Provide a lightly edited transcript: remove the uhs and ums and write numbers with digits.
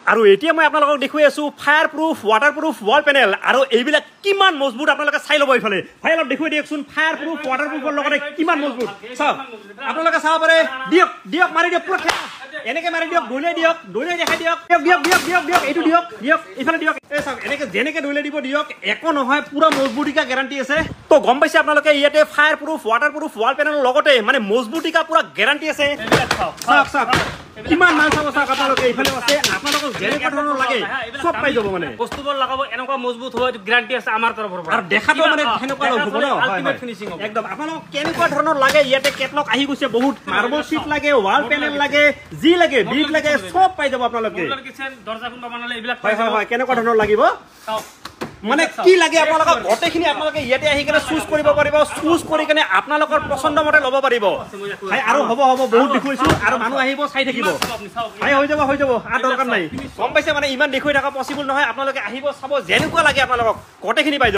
আৰু এতিয়া মই আপোনালোকক দেখুৱাই আছো fire proof water proof wall panel আৰু এইবিলাক কিমান মজবুত আপোনালোকে চাই ল'ব এইফালে ভাই অলপ দেখুৱাই দিয়কচোন ফায়াৰ প্ৰুফ ৱাটাৰ প্ৰুফৰ লগতে কিমান মজবুত চাওক আপোনালোকে চাব পাৰে দিয়ক দিয়ক মাৰি দিয়ক পুৰা এনেকে মাৰি দিয়ক দৌলাই দেখাই দিয়ক দিয়ক দিয়ক দিয়ক দিয়ক এইটো দিয়ক দিয়ক এইফালে দিয়ক এই চাওক এনেকে যেনেকে দৌলাই দিব দিয়ক একো নহয় পুৰা মজবুতিকা গ্যাৰান্টি আছে তো গম পাইছে আপোনালোকে ইয়াতে fire proof water proof wall পেনেলৰ লগতে মানে মজবুতিকা পুৰা গ্যাৰান্টি আছে চাওক চাওক কিমান মান চাব চাওক আপোনালোকে এইফালে আছে আপোনালোকক যেনেকুৱা ধৰণৰ লাগে সব পাই যাব মানে বস্তুবোৰ লগাব এনেকুৱা মজবুত হয় গ্যাৰান্টি আছে আমাৰ তৰফৰ পৰা আৰু দেখাটো মানে সেনেকুৱা হ'ব ন আল্টিমেট ফিনিশিং হ'ব একদম আপোনালোক কেনেকুৱা ধৰণৰ লাগে ইয়াতে কেটলগ আহি গৈছে বহুত মাৰ্বল শীট লাগে ৱাল পেনেল লাগে যি লাগে বিট লাগে সব পাই যাব আপোনালোকে কিচেন দৰ্জা কোনবা বনালে এইবিলাক হয় হয় হয় কেনেকুৱা ধৰণৰ লাগিব মানে কি লাগে আপোনালোকক গোটেইখিনি আপোনালোকে ইয়াতে আহি কেনে চুজ কৰিব পাৰিব চুজ কৰি কেনে আপোনালোকৰ পছন্দ মতে ল'ব পাৰিব ভাই আৰু হ'ব বহুত দেখুৱাইছো আৰু মানুহ আহিব চাই থাকিব ভাই হৈ যাব আৰু দৰকাৰ নাই গম পাইছে মানে ইমান দেখুৱাই থকা পচিবল নহয় আপোনালোকে আহিব চাব যেনেকুৱা লাগে আপোনালোকক গোটেইখিনি পাই যাব